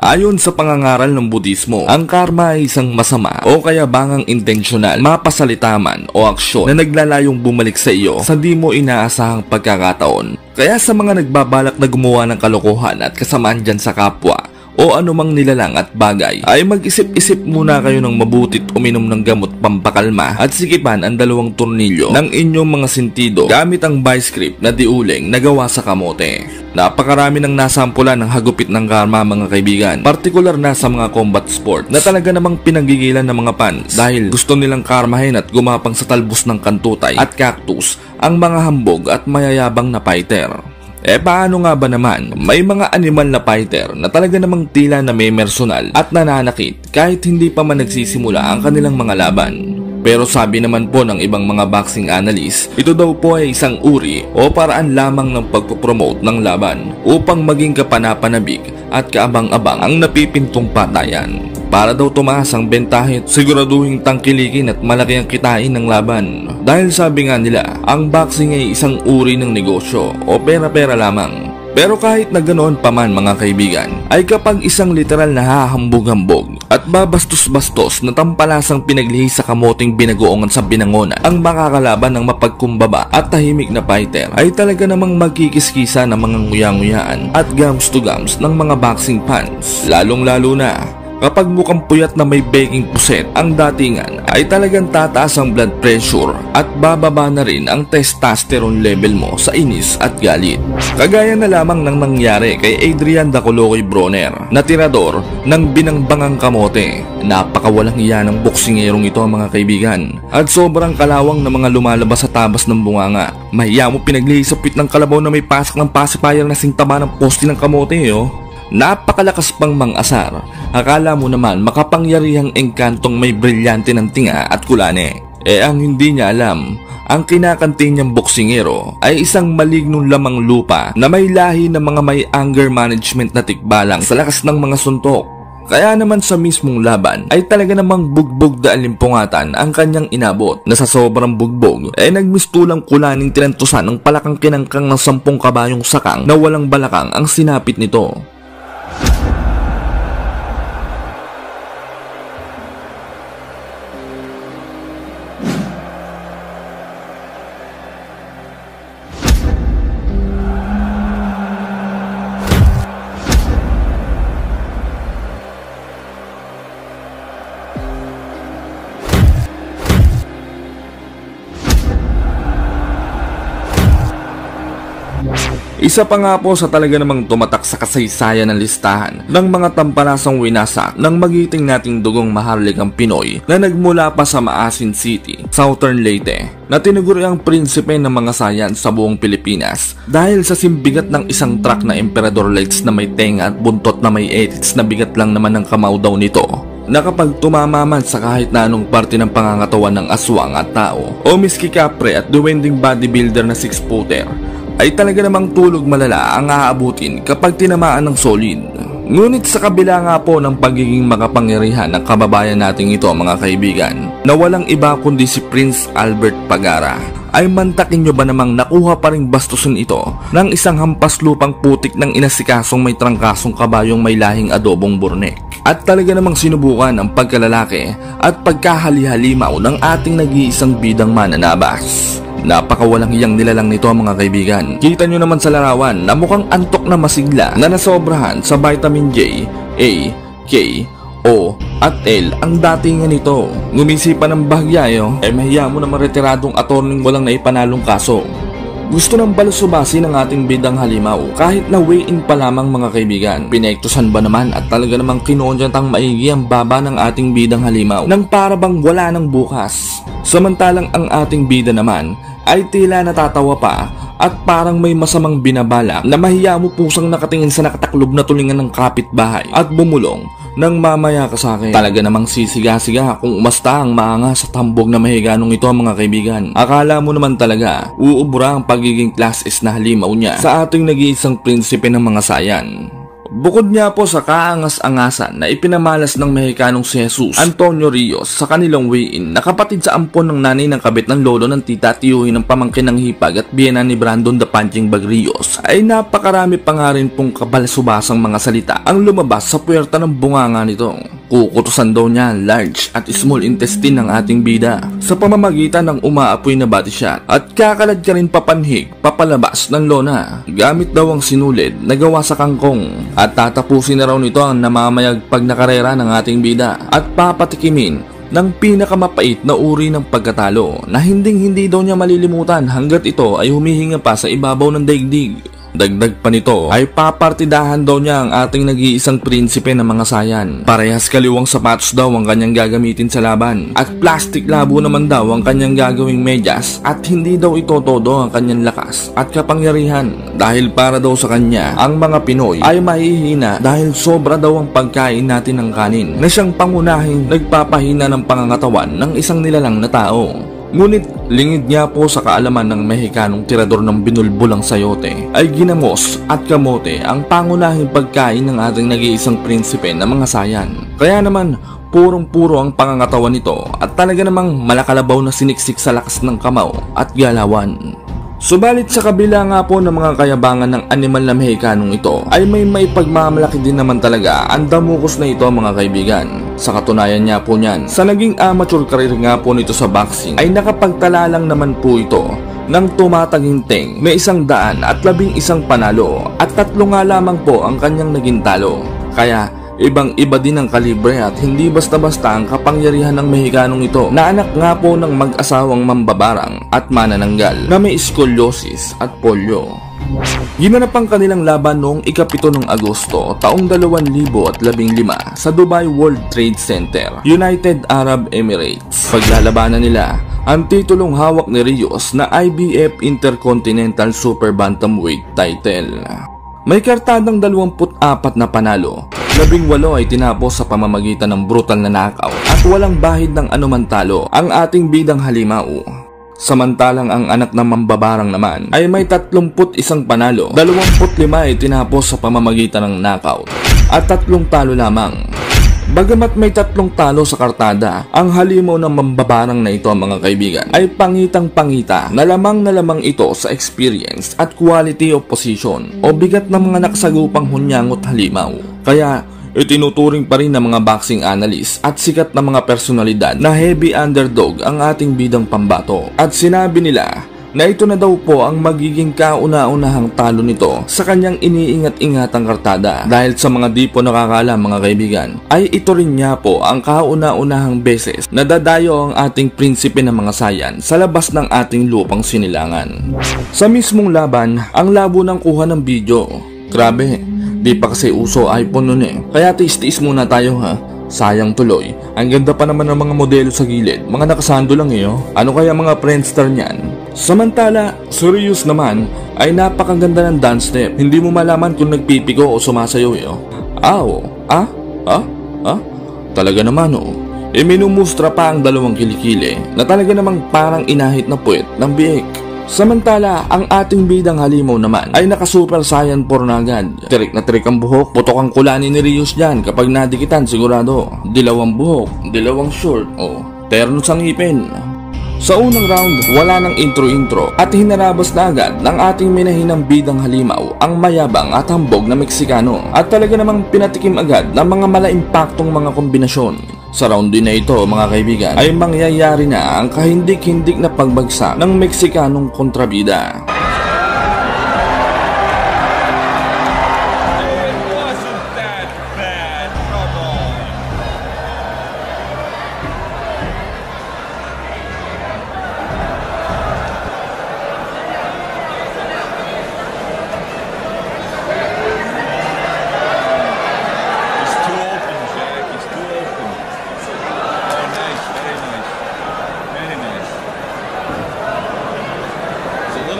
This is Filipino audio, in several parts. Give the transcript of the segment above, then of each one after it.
Ayon sa pangangaral ng Budismo, ang karma ay isang masama o kaya bangang intensyonal, mapasalitaman o aksyon na naglalayong bumalik sa iyo sa di mo inaasahang pagkakataon. Kaya sa mga nagbabalak na gumawa ng kalokohan at kasamaan dyan sa kapwa o anumang nilalang at bagay, ay mag-isip-isip muna kayo ng mabutit, uminom ng gamot pampakalma at sikipan ang 2 tornilyo ng inyong mga sentido gamit ang vice grip na diuling na gawa sa kamote. Napakarami ng nasampulan ng hagupit ng karma mga kaibigan, partikular na sa mga combat sport na talaga namang pinagigilan ng mga fans dahil gusto nilang karmahin at gumapang sa talbos ng kantutay at cactus ang mga hambog at mayayabang na fighter. Paano nga ba naman? May mga animal na fighter na talaga namang tila na may personal at nananakit kahit hindi pa man nagsisimula ang kanilang mga laban. Pero sabi naman po ng ibang mga boxing analyst, ito daw po ay isang uri o paraan lamang ng pagpopromote ng laban upang maging kapanapanabik at kaabang-abang ang napipintong patayan. Para daw tumaas ang bentahe, siguraduhin tangkilikin at malaki ang kitain ng laban. Dahil sabi nga nila, ang boxing ay isang uri ng negosyo o pera-pera lamang. Pero kahit na ganoon pa man mga kaibigan, ay kapag isang literal na hahambog-hambog at babastos-bastos na tampalasang pinaglihi sa kamoting binagoongan sa binangonan ang makakalaban ng mapagkumbaba at tahimik na fighter, ay talaga namang magkikiskisa ng mga nguya-nguyaan at gums to gums ng mga boxing fans. Lalong-lalo na kapag mukhang puyat na may baking puset ang datingan, ay talagang tataas ang blood pressure at bababa na rin ang testosterone level mo sa inis at galit. Kagaya na lamang ng nangyari kay Adrian Dacoloqui Broner na tirador ng binangbangang kamote. Napakawalang iya ng boksingerong ito mga kaibigan at sobrang kalawang na mga lumalabas sa tabas ng bunganga. Mahiya mo pinaglihi sa pit ng kalabaw na may pasak ng pacifier na singtaba ng poste ng kamote Napakalakas pang mang-asar. Akala mo naman makapangyarihang engkantong may brilyante ng tinga at kulane. Ang hindi niya alam, ang kinakanting niyang boksingero ay isang malignong lamang lupa na may lahi ng mga may anger management na tikbalang sa lakas ng mga suntok. Kaya naman sa mismong laban ay talaga namang bugbog da alimpungatan ang kanyang inabot na sa sobrang bugbog nagmistulang kulaning tinantusan ng palakang kinangkang ng 10 kabayong sakang na walang balakang ang sinapit nito. Isa pa nga po sa talaga namang tumatak sa kasaysayan ng listahan ng mga tampalasang winasak ng magiting nating dugong maharlikang Pinoy na nagmula pa sa Maasin City, Southern Leyte, na tinuguri ang prinsipe ng mga science sa buong Pilipinas dahil sa simbigat ng isang truck na Emperador Lights na may tenga at buntot na may edits na bigat lang naman ng kamao daw nito, na kapag tumama man sa kahit na anong parte ng pangangatawan ng aswang at tao o miski kapre at duwending bodybuilder na 6-footer, ay talaga namang tulog malala ang aabutin kapag tinamaan ng solid. Ngunit sa kabila nga po ng pagiging makapangyarihan ng kababayan nating ito mga kaibigan, na walang iba kundi si Prince Albert Pagara, ay mantakin nyo ba namang nakuha pa ring bastusin ito ng isang hampas lupang putik ng inasikasong may trangkasong kabayong may lahing adobong burnek? At talaga namang sinubukan ang pagkalalaki at pagkahali-halimaw ng ating nag-iisang bidang mananabas. Napakawalang hiyang nilalang nito mga kaibigan. Kita nyo naman sa larawan na mukhang antok na masigla na nasobrahan sa vitamin J, A, K, O at L ang datingan nito. Ngumisipa ng bahagya mahiya mo na maretiradong attorney walang naipanalong kaso. Gusto ng balusubasi ng ating bidang halimaw kahit na weigh-in pa lamang mga kaibigan. Pinektusan ba naman at talaga namang kinuuntang maigi ang baba ng ating bidang halimaw nang para bang wala ng bukas. Samantalang ang ating bida naman ay tila natatawa pa at parang may masamang binabalak na mahiya mo pusang nakatingin sa nakataklob na tulingan ng kapitbahay at bumulong nang mamaya ka sa akin. Talaga namang sisiga-siga kung umasta ang maangas sa tambog na mahiganong ito mga kaibigan. Akala mo naman talaga uubra ang pagiging class S na halimaw niya sa ating nag-iisang prinsipe ng mga sayan. Bukod niya po sa kaangas-angasan na ipinamalas ng Mexicanong si Jesus Antonio Rios sa kanilang weigh-in na kapatid sa ampon ng nanay ng kabit ng lolo ng tita at tiyuhin ng pamangkin ng hipag at biyena ni Brandon the Punching Bag Rios, ay napakarami pa nga rin pong kabalasubasang mga salita ang lumabas sa puwerta ng bunganga nito. Kukutusan daw niya ang large at small intestine ng ating bida sa pamamagitan ng umaapoy na body shot at kakalad ka rin papanhig papalabas ng lona gamit daw ang sinulid na gawa sa kangkong at tatapusin na raw nito ang namamayagpag na karera ng ating bida at papatikimin ng pinakamapait na uri ng pagkatalo na hindi daw niya malilimutan hanggat ito ay humihinga pa sa ibabaw ng daigdig. Dagdag pa nito ay papartidahan daw niya ang ating nag-iisang prinsipe ng mga sayan. Parehas kaliwang sapatos daw ang kanyang gagamitin sa laban at plastic labo naman daw ang kanyang gagawing medyas at hindi daw ito todo ang kanyang lakas at kapangyarihan dahil para daw sa kanya ang mga Pinoy ay mahihina dahil sobra daw ang pagkain natin ng kanin na siyang pangunahing nagpapahina ng pangangatawan ng isang nilalang na tao. Ngunit lingid niya po sa kaalaman ng Mexicanong tirador ng binulbulang sayote ay ginamos at kamote ang pangunahing pagkain ng ating nag-iisang prinsipe ng mga sayan. Kaya naman purong-puro ang pangangatawan nito at talaga namang malakalabaw na siniksik sa lakas ng kamao at galawan. Subalit sa kabila nga po ng mga kayabangan ng animal na Mexicanong ito ay may pagmamalaki din naman talaga ang damukos na ito mga kaibigan. Sa katunayan niya po niyan, sa naging amateur career nga po nito sa boxing ay nakapagtala lang naman po ito ng tumataginting may 111 panalo at 3 nga lamang po ang kanyang naging talo. Kaya ibang-iba din ang kalibre at hindi basta-basta ang kapangyarihan ng Mexicanong ito na anak nga po ng mag-asawang mambabarang at manananggal na may scoliosis at polio. Ginanap ang kanilang laban noong ika-7 ng Agosto taong 2015 sa Dubai World Trade Center, United Arab Emirates. Paglalabanan nila ang titulong hawak ni Rios na IBF Intercontinental Super Bantamweight title. May kartadang 24 na panalo, 18 ay tinapos sa pamamagitan ng brutal na knockout at walang bahid ng anuman talo ang ating bidang halimaw. Samantalang ang anak ng mambabarang naman ay may 31 panalo, 25 ay tinapos sa pamamagitan ng knockout at 3 talo lamang. Bagamat may 3 talo sa kartada, ang halimaw ng mambabarang na ito mga kaibigan ay pangitang-pangita na lamang ito sa experience at quality of position o bigat ng mga nakasagupang hunyangot halimaw. Kaya itinuturing pa rin ng mga boxing analyst at sikat na mga personalidad na heavy underdog ang ating bidang pambato at sinabi nila na ito na daw po ang magiging kauna-unahang talo nito sa kanyang iniingat-ingatang kartada. Dahil sa mga di po nakakaalam mga kaibigan, ay ito rin niya po ang kauna-unahang beses na dadayo ang ating prinsipe ng mga sayan sa labas ng ating lupang sinilangan. Sa mismong laban, ang labo ng kuha ng video. Grabe, di pa kasi uso iPhone nun eh. Kaya tiis-tiis muna tayo ha. Sayang tuloy, ang ganda pa naman ng mga modelo sa gilid, mga nakasando lang eh oh. Ano kaya mga Friendster niyan? Samantala, si Rios naman ay napakaganda ng dance step. Hindi mo malaman kung nagpipiko o sumasayaw eh oh. Talaga naman oh. Minumustra pa ang 2 kilikili na talaga namang parang inahit na puwet ng biik. Samantala, ang ating bidang halimaw naman ay naka-super saiyan porn agad. Tirik na tirik ang buhok, putok ang kulani ni Rios dyan kapag nadikitan sigurado. Dilaw ang buhok, dilawang short, terno sa ngipin. Sa unang round, wala nang intro-intro at hinarabas na agad ng ating minahinang bidang halimaw ang mayabang at hambog na Meksikano at talaga namang pinatikim agad ng mga mala-impaktong mga kombinasyon. Sa round din na ito mga kaibigan ay mangyayari na ang kahindik-hindik na pagbagsak ng Meksikanong kontrabida.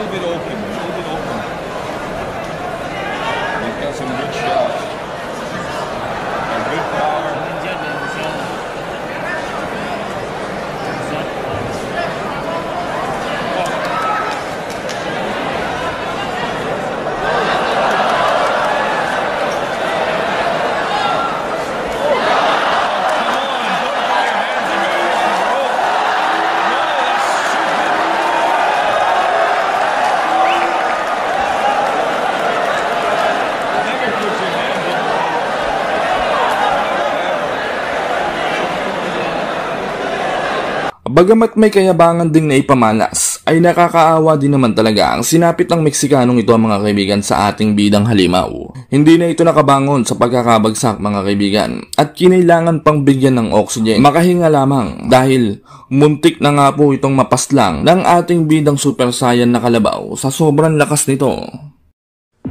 Bit Bagamat may kayabangan ding naipamalas, ay nakakaawa din naman talaga ang sinapit ng Meksikanong ito mga kaibigan sa ating bidang halimaw. Hindi na ito nakabangon sa pagkakabagsak mga kaibigan at kinailangan pang bigyan ng oxygen. Makahinga lamang dahil muntik na nga po itong mapaslang ng ating bidang Super Saiyan na kalabaw sa sobrang lakas nito.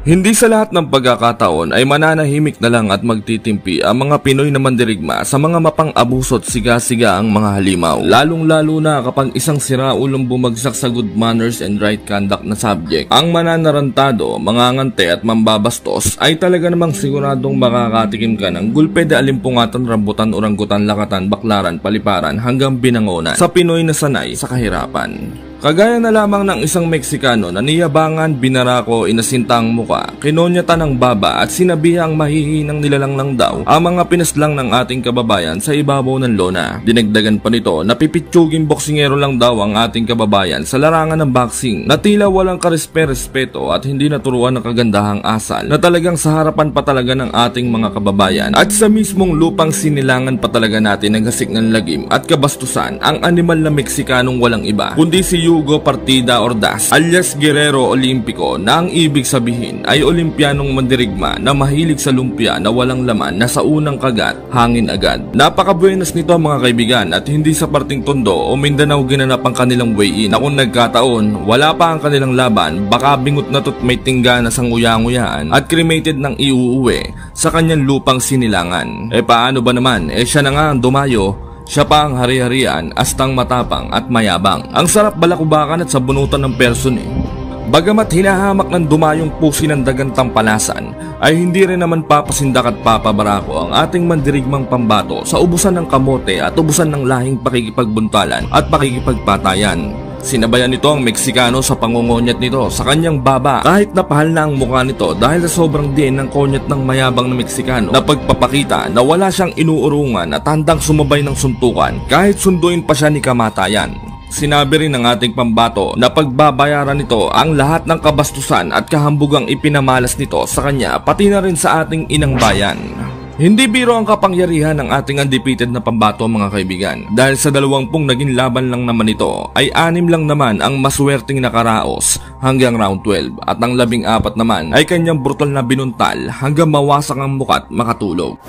Hindi sa lahat ng pagkakataon ay mananahimik na lang at magtitimpi ang mga Pinoy na mandirigma sa mga mapang-abuso at siga-siga ang mga halimaw. Lalong-lalo na kapag isang siraulong bumagsak sa good manners and right conduct na subject. Ang mananarantado, mangangante at mambabastos ay talaga namang siguradong makakatikim ka ng gulpe de alimpungatan, rambutan, oranggutan, lakatan, baklaran, paliparan hanggang binangonan sa Pinoy na sanay sa kahirapan. Kagaya na lamang ng isang Meksikano na niyabangan, binarako, inasintang muka, kinonyata ng baba at sinabihang mahihinang nilalang lang daw ang mga pinaslang ng ating kababayan sa ibabaw ng lona. Dinagdagan pa nito na pipitsuging boksingero lang daw ang ating kababayan sa larangan ng boxing na tila walang karespe-respeto at hindi naturuan ng kagandahang asal na talagang sa harapan pa talaga ng ating mga kababayan at sa mismong lupang sinilangan pa talaga natin ng hasik ng lagim at kabastusan ang animal na Meksikanong walang iba kundi si Hugo Partida Ordaz alias Guerrero Olimpico na ang ibig sabihin ay Olimpianong mandirigma na mahilig sa lumpia na walang laman na sa unang kagat, hangin agad. Napakabuenas nito mga kaibigan at hindi sa parting Tondo o Mindanao ginanap ang kanilang way-in na kung nagkataon wala pa ang kanilang laban baka bingot na to't may tingga na sang uyang-uyaan at cremated ng iuuwi sa kanyang lupang sinilangan. Paano ba naman? Siya na nga ang dumayo. Siya pa ang hari-harian, astang matapang at mayabang. Ang sarap balakubakan at sabunutan ng person Bagamat hinahamak ng dumayong pusi ng dagang tampalasan, ay hindi rin naman papasindak at papabarako ang ating mandirigmang pambato sa ubusan ng kamote at ubusan ng lahing pakikipagbuntalan at pakikipagpatayan. Sinabayan nito ang Meksikano sa pangungonyat nito sa kanyang baba kahit napahal na ang mukha nito dahil sa sobrang diin ng konyat ng mayabang na Meksikano na pagpapakita na wala siyang inuurungan at handang sumabay ng suntukan kahit sunduin pa siya ni kamatayan. Sinabi rin ng ating pambato na pagbabayaran nito ang lahat ng kabastusan at kahambugang ipinamalas nito sa kanya pati na rin sa ating inang bayan. Hindi biro ang kapangyarihan ng ating undefeated na pambato mga kaibigan dahil sa 20 naging laban lang naman ito ay 6 lang naman ang maswerteng nakaraos hanggang round 12 at ang 14 naman ay kanyang brutal na binuntal hanggang mawasak ang muka't makatulog.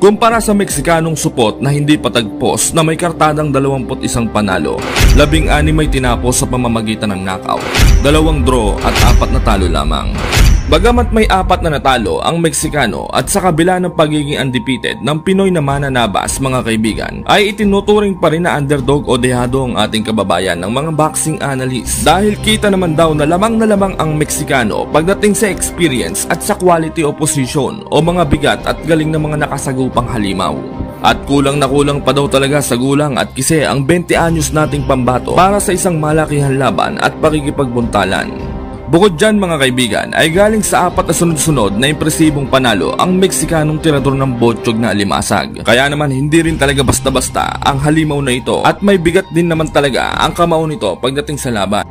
Kumpara sa Meksikanong supot na hindi patagpos na may kartadang 21 panalo, 16 may tinapos sa pamamagitan ng knockout, 2 draw at 4 na talo lamang. Bagamat may 4 na natalo ang Meksikano at sa kabila ng pagiging undefeated ng Pinoy na mananabas mga kaibigan, ay itinuturing pa rin na underdog o dehado ang ating kababayan ng mga boxing analyst. Dahil kita naman daw na lamang ang Meksikano pagdating sa experience at sa quality opposition o mga bigat at galing ng mga nakasagupang halimaw. At kulang na kulang pa daw talaga sa gulang at kise ang 20 anyos nating pambato para sa isang malakihan laban at pakikipagbuntalan. Bukod dyan mga kaibigan ay galing sa 4 na sunod-sunod na impresibong panalo ang Meksikanong tirador ng botsyog na alimasag. Kaya naman hindi rin talaga basta-basta ang halimaw na ito at may bigat din naman talaga ang kamao nito pagdating sa laban.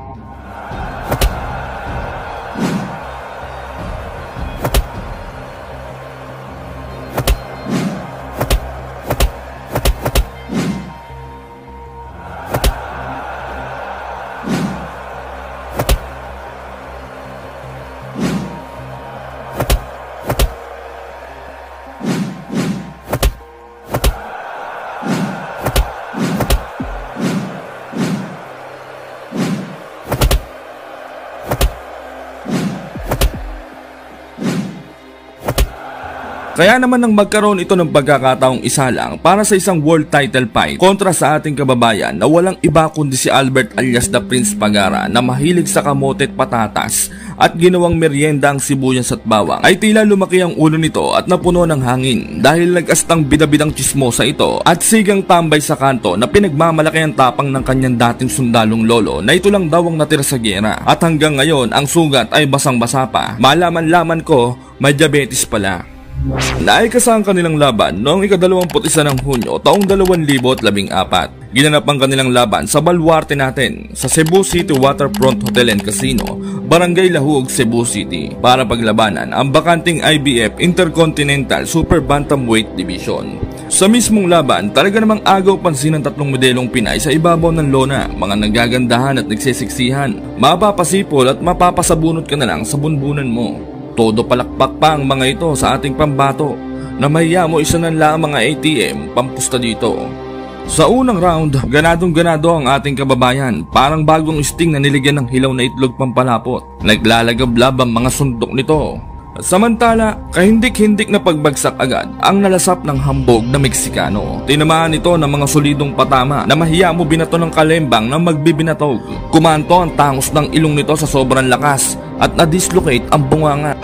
Kaya naman nang magkaroon ito ng pagkakataong isa lang para sa isang world title fight kontra sa ating kababayan na walang iba kundi si Albert alias The Prince Pagara na mahilig sa kamote at patatas at ginawang merienda ang sibuyas at bawang, ay tila lumaki ang ulo nito at napuno ng hangin dahil nag-astang bidabidang chismosa ito at sigang tambay sa kanto na pinagmamalaki ang tapang ng kanyang dating sundalong lolo na ito lang daw ang natira sa giyera at hanggang ngayon ang sugat ay basang-basa pa. Malaman-laman ko may diabetes pala. Naikasa ang kanilang laban noong ika-21 ng Hunyo taong 2014. Ginanap ang kanilang laban sa baluarte natin sa Cebu City Waterfront Hotel and Casino, Barangay Lahug, Cebu City para paglabanan ang bakanting IBF Intercontinental Super Bantamweight Division. Sa mismong laban, talaga namang agaw pansin ng tatlong modelong Pinay sa ibabaw ng lona, mga nagagandahan at nagsisiksihan. Mapapasipol at mapapasabunot ka na lang sa bunbunan mo. Todo palakpak pa ang mga ito sa ating pambato na mahiya mo isa na lang mga ATM pampusta dito. Sa unang round, ganadong-ganado ang ating kababayan, parang bagong sting na niligyan ng hilaw na itlog pampalapot. Naglalagablab ang mga suntok nito. Samantala, kahindik-hindik na pagbagsak agad ang nalasap ng hambog na Meksikano. Tinamaan ito ng mga solidong patama na mahiya mo binato ng kalembang na magbibinatog. Kumanto ang tangos ng ilong nito sa sobrang lakas at na-dislocate ang bunganga.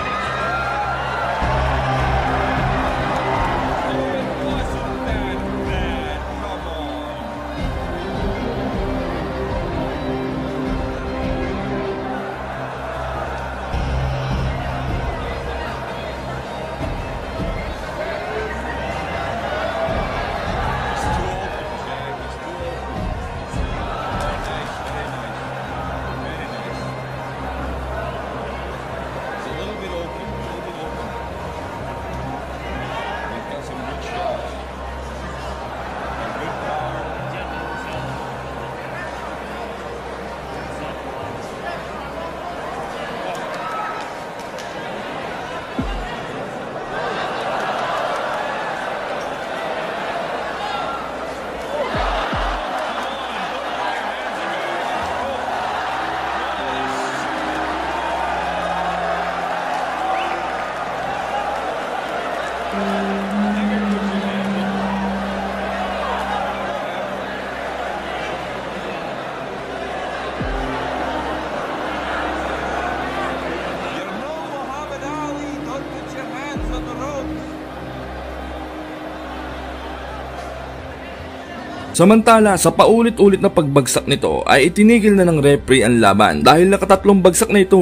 Samantala, sa paulit-ulit na pagbagsak nito ay itinigil na ng referee ang laban dahil nakatatlong bagsak na ito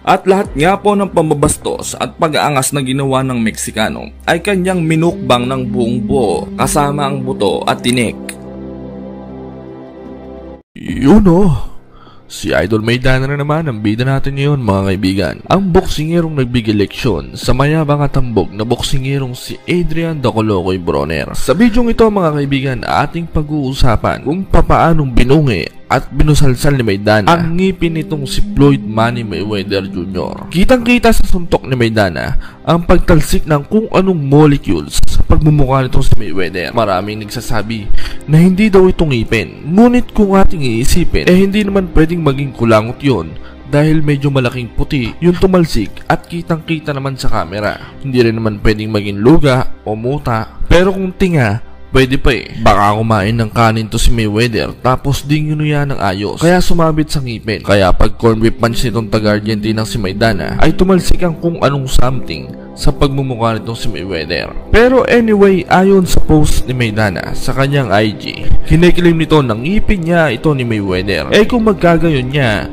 At lahat nga po ng pambabastos at pag-aangas na ginawa ng Meksikano ay kanyang minukbang ng buong buo kasama ang buto at tinik. Yun si Idol Maidana na naman ang bida natin ngayon mga kaibigan. Ang boksingerong nagbigay leksyon sa mayabang at tambog na boksingerong si Adrian Dacolocoy Broner. Sa bidyong ito mga kaibigan, ating pag-uusapan kung papaanong binungi at binusalsal ni Maidana ang ngipin nitong si Floyd Money Mayweather Jr. Kitang-kita sa suntok ni Maidana ang pagtalsik ng kung anong molecules sa pagmumukha nitong si Mayweather. Maraming nagsasabi na hindi daw itong ngipin. Ngunit kung ating iisipin, hindi naman pwedeng maging kulangot yon dahil medyo malaking puti yung tumalsik at kitang-kita naman sa camera. Hindi rin naman pwedeng maging luga o muta. Pero kung tinga, pwede pa Baka kumain ng kanin to si Mayweather tapos di ginuya ng ayos kaya sumabit sa ngipin. Kaya pag corn beef punch nitong taga-Argentina si Maidana ay tumalsik ang kung anong something sa pagmumukha nitong si Mayweather. Pero anyway, ayon sa post ni Maidana sa kanyang IG, kiniklaim nito ng ngipin niya ito ni Mayweather. Kung magkagayon niya,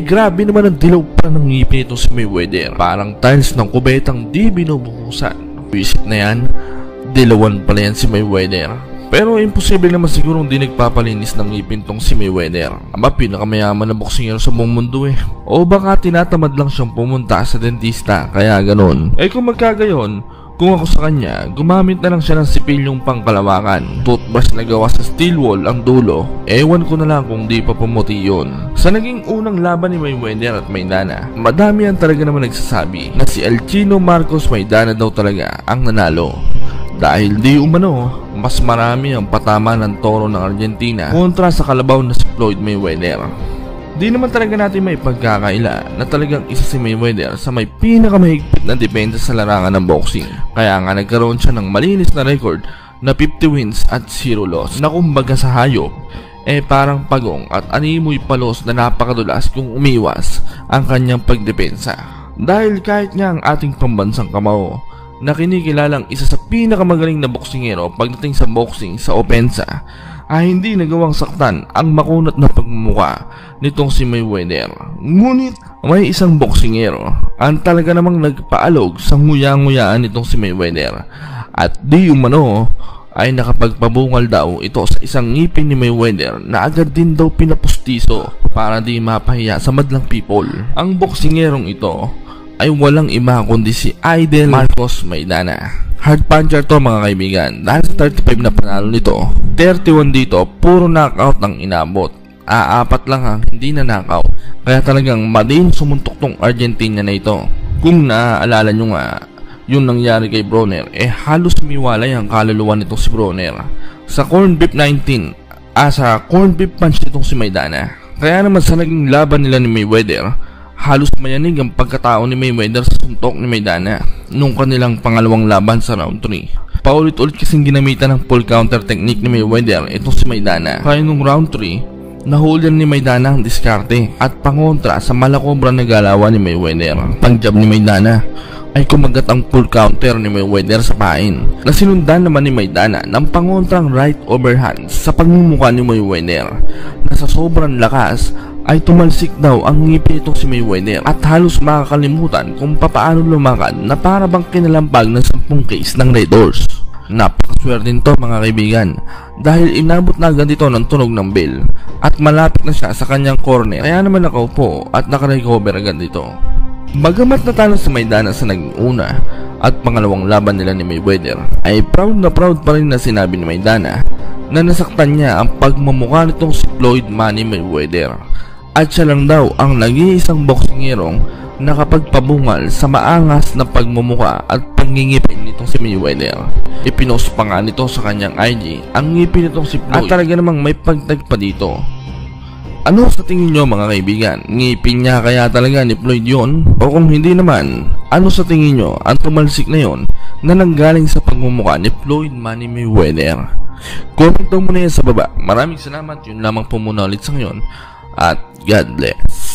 grabe naman ang dilaw pa ng ngipin nitong si Mayweather. Parang tiles ng kubetang di binubuhusan. Visit na yan, dilawan pala yan si Mayweather. Pero imposible naman sigurong di nagpapalinis ng ngipin tong si Mayweather. Aba, pinakamayaman na boksingero sa buong mundo O baka tinatamad lang siyang pumunta sa dentista, kaya ganon. Kung magkagayon, kung ako sa kanya, gumamit na lang siya ng sipilyong pangkalawakan. Toothbrush na gawa sa steel wool ang dulo. Ewan ko na lang kung di pa pumuti yun. Sa naging unang laban ni Mayweather at Maidana, madami ang talaga naman nagsasabi na si Elchino Marcos Maidana daw talaga ang nanalo. Dahil di umano, mas marami ang patama ng toro ng Argentina kontra sa kalabaw na si Floyd Mayweather. Di naman talaga natin may pagkakaila na talagang isa si Mayweather sa may pinakamahigpit na depensa sa larangan ng boxing. Kaya nga nagkaroon siya ng malinis na record na 50 wins at 0 loss na kumbaga sa hayop parang pagong at animoy palos na napakadulas kung umiwas ang kanyang pagdepensa. Dahil kahit nga ang ating pambansang kamao na kinikilalang isa sa pinakamagaling na boksingero pagdating sa boxing sa opensa ay hindi nagawang saktan ang makunat na pagmumuka nitong si Mayweather. Ngunit may isang boksingero ang talaga namang nagpaalog sa nguya-nguyaan nitong si Mayweather at di umano ay nakapagpabungal daw ito sa isang ngipin ni Mayweather na agad din daw pinapustiso para di mapahiya sa madlang people. Ang boksingerong ito ay walang iba kundi si Idol Marcos Maidana. Hard puncher to mga kaibigan dahil sa 35 na panalo nito, 31 dito puro knockout ang inabot. Apat lang ang hindi na knockout, kaya talagang madin sumuntok tong Argentina na ito. Kung naaalala nyo nga yung nangyari kay Broner, halos miwalay ang kaluluwa nitong si Broner sa corn beef 19 sa corn beef punch nitong si Maidana. Kaya naman sa naging laban nila ni Mayweather, halos mayanig ang pagkatao ni Mayweather sa suntok ni Maidana nung kanilang pangalawang laban sa round 3. Paulit-ulit kasing ginamitan ng full counter technique ni Mayweather itong si Maidana. Kaya nung round 3, nahulyan ni Maidana ang diskarte at pangontra sa malakobra na galawan ni Mayweather. Pang-jab ni Maidana ay kumagat ang full counter ni Mayweather sa pain na sinundan naman ni Maidana ng pangontrang right overhand sa pagmumukha ni Mayweather na sa sobrang lakas ay tumalsik daw ang ngipin itong si Mayweather at halos makakalimutan kung papaano lumakad na para bang kinalampag ng 10 case ng Red Horse. Napakaswerte nito mga kaibigan dahil inabot na agad ito ng tunog ng bell at malapit na siya sa kanyang corner, kaya naman nakaupo at nakarecover agad dito. Bagamat natalo si Maidana sa naging una at pangalawang laban nila ni Mayweather, ay proud na proud pa rin na sinabi ni Maidana na nasaktan niya ang pagmamukha nitong si Floyd Money Mayweather at siya lang daw ang nag-iisang boksingerong nakapagpabungal sa maangas na pagmumukha at pangingipin nitong si Mayweather. Ipinost pa nga nito sa kanyang IG ang ngipin nitong si Floyd at talaga namang may pagtag pa dito. Ano sa tingin nyo mga kaibigan? Ngipin niya kaya talaga ni Floyd yun? O kung hindi naman, ano sa tingin nyo ang tumalsik na yon na nanggaling sa pagmumukha ni Floyd Money Mayweather? Comment daw muna yan sa baba. Maraming salamat, yun lamang po muna ulit sa ngayon at God bless.